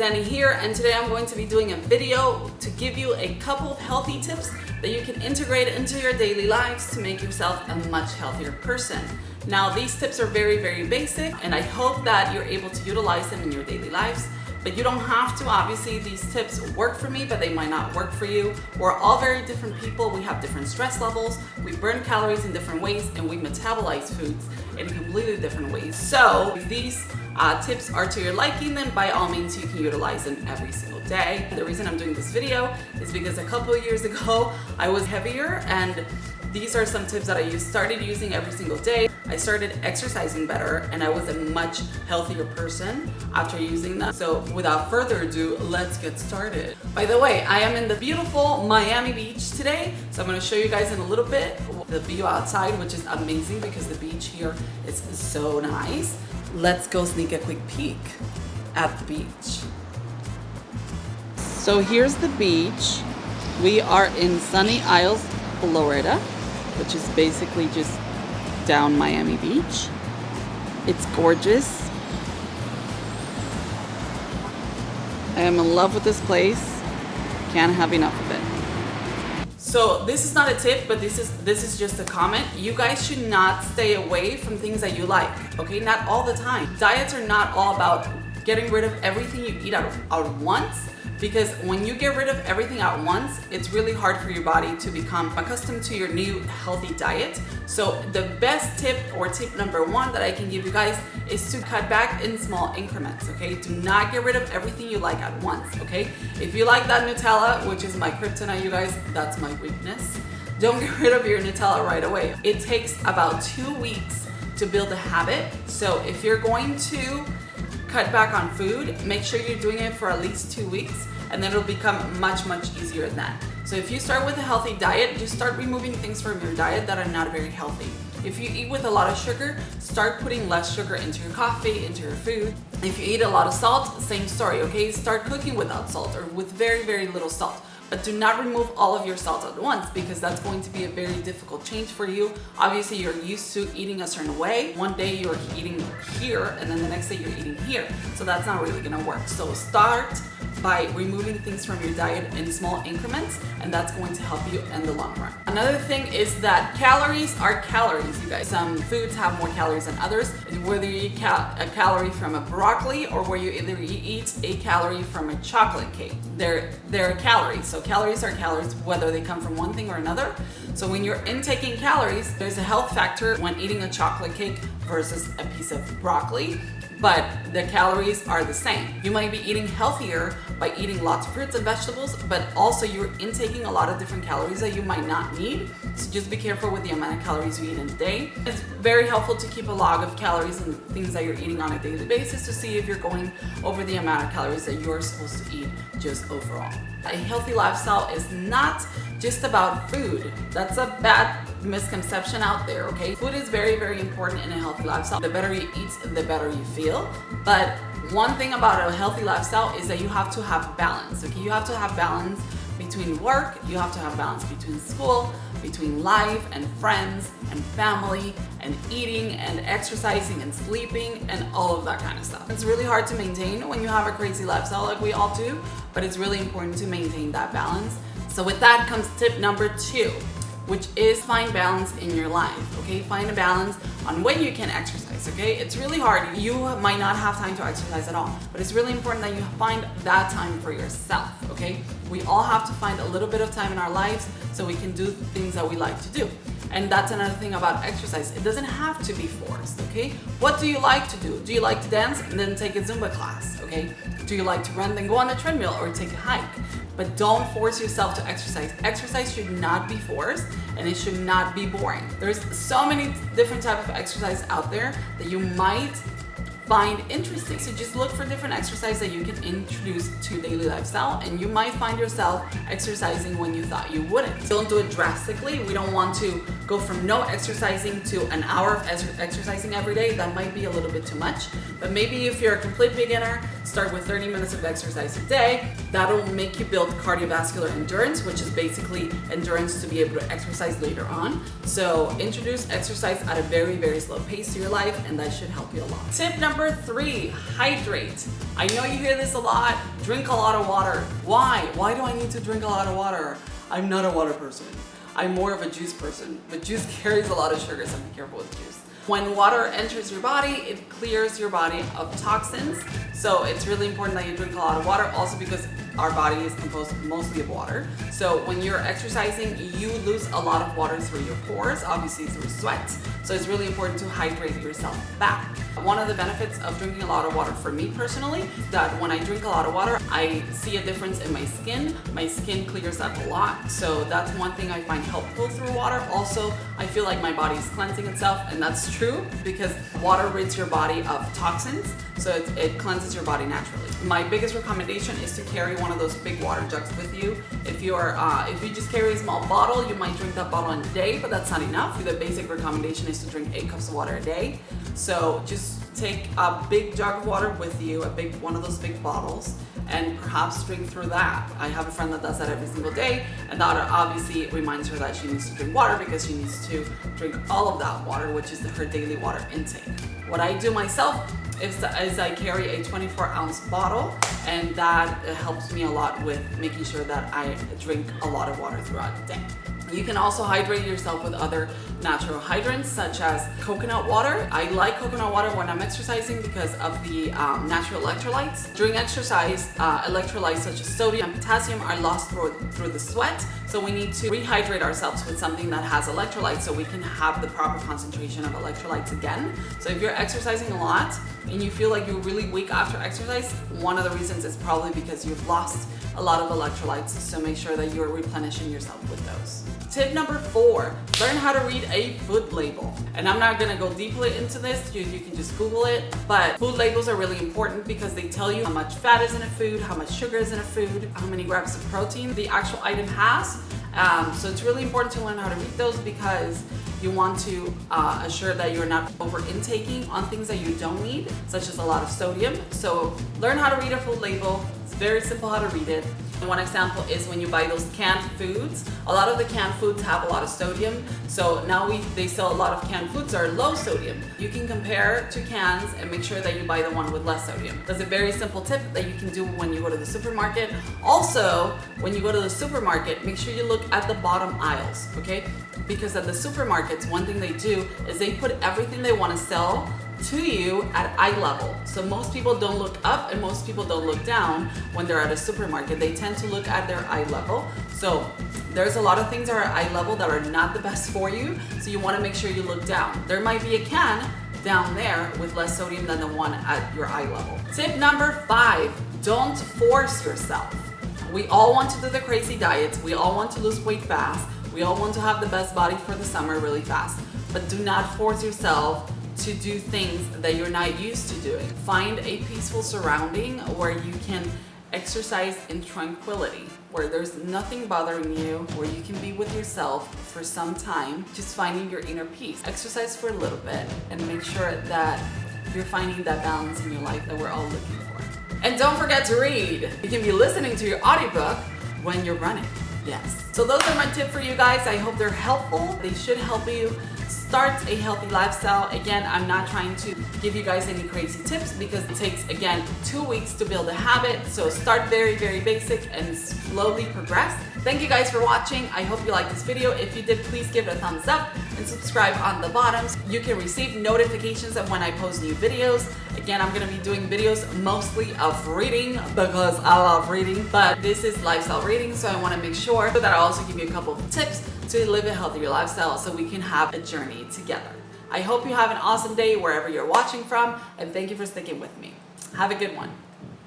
Danny here, and today I'm going to be doing a video to give you a couple of healthy tips that you can integrate into your daily lives to make yourself a much healthier person. Now, these tips are very, very basic, and I hope that you're able to utilize them in your daily lives. But you don't have to. Obviously, these tips work for me, but they might not work for you. We're all very different people. We have different stress levels. We burn calories in different ways, and we metabolize foods in completely different ways. So if these tips are to your liking, then by all means you can utilize them every single day. The reason I'm doing this video is because a couple of years ago I was heavier, and these are some tips that I started using every single day. I started exercising better, and I was a much healthier person after using them. So without further ado, let's get started. By the way, I am in the beautiful Miami Beach today. So I'm gonna show you guys in a little bit the view outside, which is amazing because the beach here is so nice. Let's go sneak a quick peek at the beach. So here's the beach. We are in Sunny Isles, Florida, which is basically just down Miami Beach. It's gorgeous. I am in love with this place. Can't have enough of it. So this is not a tip, but this is just a comment. You guys should not stay away from things that you like, okay? Not all the time. Diets are not all about getting rid of everything you eat at once. Because when you get rid of everything at once, it's really hard for your body to become accustomed to your new healthy diet. So the best tip, or tip number one that I can give you guys, is to cut back in small increments, okay? Do not get rid of everything you like at once, okay? If you like that Nutella, which is my kryptonite, you guys, that's my weakness. Don't get rid of your Nutella right away. It takes about 2 weeks to build a habit. So if you're going to cut back on food, make sure you're doing it for at least 2 weeks, and then it'll become much, much easier than that. So if you start with a healthy diet, just start removing things from your diet that are not very healthy. If you eat with a lot of sugar, start putting less sugar into your coffee, into your food. If you eat a lot of salt, same story, okay? Start cooking without salt or with very, very little salt. But do not remove all of your salt at once, because that's going to be a very difficult change for you. Obviously, you're used to eating a certain way. One day you're eating here, and then the next day you're eating here. So that's not really gonna work. So start by removing things from your diet in small increments, and that's going to help you in the long run. Another thing is that calories are calories, you guys. Some foods have more calories than others. Whether you eat a calorie from a broccoli, or whether you eat a calorie from a chocolate cake, they're calories. So calories are calories, whether they come from one thing or another. So when you're intaking calories, there's a health factor when eating a chocolate cake versus a piece of broccoli, but the calories are the same. You might be eating healthier by eating lots of fruits and vegetables, but also you're intaking a lot of different calories that you might not need. So just be careful with the amount of calories you eat in a day. It's very helpful to keep a log of calories and things that you're eating on a daily basis to see if you're going over the amount of calories that you're supposed to eat just overall. A healthy lifestyle is not just about food. That's a bad misconception out there, okay? Food is very, very important in a healthy lifestyle. The better you eat, the better you feel. But one thing about a healthy lifestyle is that you have to have balance, okay? You have to have balance between work, you have to have balance between school, between life and friends and family and eating and exercising and sleeping and all of that kind of stuff. It's really hard to maintain when you have a crazy lifestyle like we all do, but it's really important to maintain that balance. So with that comes tip number 2, which is find balance in your life, okay? Find a balance on when you can exercise, okay? It's really hard. You might not have time to exercise at all, but it's really important that you find that time for yourself, okay? We all have to find a little bit of time in our lives so we can do things that we like to do. And that's another thing about exercise. It doesn't have to be forced, okay? What do you like to do? Do you like to dance? And then take a Zumba class, okay? Do you like to run? Then go on a treadmill or take a hike. But don't force yourself to exercise. Exercise should not be forced, and it should not be boring. There's so many different types of exercise out there that you might find interesting. So just look for different exercise that you can introduce to daily lifestyle, and you might find yourself exercising when you thought you wouldn't. Don't do it drastically. We don't want to go from no exercising to an hour of exercising every day. That might be a little bit too much, but maybe if you're a complete beginner, start with 30 minutes of exercise a day. That'll make you build cardiovascular endurance, which is basically endurance to be able to exercise later on. So introduce exercise at a very, very slow pace to your life, and that should help you a lot. Tip number number 3, hydrate. I know you hear this a lot. Drink a lot of water. Why? Why do I need to drink a lot of water? I'm not a water person. I'm more of a juice person, but juice carries a lot of sugar, so be careful with juice. When water enters your body, it clears your body of toxins. So it's really important that you drink a lot of water, also because our body is composed mostly of water. So when you're exercising, you lose a lot of water through your pores, obviously through sweat. So it's really important to hydrate yourself back. One of the benefits of drinking a lot of water for me personally, that when I drink a lot of water, I see a difference in my skin. My skin clears up a lot. So that's one thing I find helpful through water. Also, I feel like my body is cleansing itself, and that's true because water rids your body of toxins. So it cleanses your body naturally. My biggest recommendation is to carry one of those big water jugs with you. If you just carry a small bottle, you might drink that bottle in a day, but that's not enough. The basic recommendation is to drink 8 cups of water a day. So just take a big jug of water with you, one of those big bottles, and perhaps drink through that. I have a friend that does that every single day, and that obviously reminds her that she needs to drink water because she needs to drink all of that water, which is her daily water intake. What I do myself is I carry a 24-ounce bottle, and that helps me a lot with making sure that I drink a lot of water throughout the day. You can also hydrate yourself with other natural hydrants such as coconut water. I like coconut water when I'm exercising because of the natural electrolytes. During exercise, electrolytes such as sodium and potassium are lost through the sweat. So we need to rehydrate ourselves with something that has electrolytes so we can have the proper concentration of electrolytes again. So if you're exercising a lot and you feel like you're really weak after exercise, one of the reasons is probably because you've lost a lot of electrolytes. So make sure that you're replenishing yourself with those. Tip number 4, learn how to read a food label. And I'm not gonna go deeply into this, you can just Google it, but food labels are really important because they tell you how much fat is in a food, how much sugar is in a food, how many grams of protein the actual item has. So it's really important to learn how to read those because you want to assure that you're not over intaking on things that you don't need, such as a lot of sodium. So learn how to read a food label. It's very simple how to read it. One example is when you buy those canned foods. A lot of the canned foods have a lot of sodium. So now they sell a lot of canned foods that are low sodium. You can compare 2 cans and make sure that you buy the one with less sodium. That's a very simple tip that you can do when you go to the supermarket. Also, when you go to the supermarket, make sure you look at the bottom aisles, okay? Because at the supermarkets, one thing they do is they put everything they want to sell to you at eye level. So most people don't look up and most people don't look down when they're at a supermarket. They tend to look at their eye level. So there's a lot of things that are at eye level that are not the best for you. So you want to make sure you look down. There might be a can down there with less sodium than the one at your eye level. Tip number 5, don't force yourself. We all want to do the crazy diets. We all want to lose weight fast. We all want to have the best body for the summer really fast. But do not force yourself to do things that you're not used to doing. Find a peaceful surrounding where you can exercise in tranquility, where there's nothing bothering you, where you can be with yourself for some time, just finding your inner peace. Exercise for a little bit and make sure that you're finding that balance in your life that we're all looking for. And don't forget to read. You can be listening to your audiobook when you're running. Yes. So those are my tips for you guys. I hope they're helpful. They should help you start a healthy lifestyle. Again, I'm not trying to give you guys any crazy tips because it takes, again, 2 weeks to build a habit. So start very, very basic and slowly progress. Thank you guys for watching. I hope you liked this video. If you did, please give it a thumbs up and subscribe on the bottom. You can receive notifications of when I post new videos. Again, I'm gonna be doing videos mostly of reading because I love reading, but this is lifestyle reading, so I wanna make sure that I also give you a couple of tips to live a healthier lifestyle so we can have a journey together. I hope you have an awesome day wherever you're watching from, and thank you for sticking with me. Have a good one.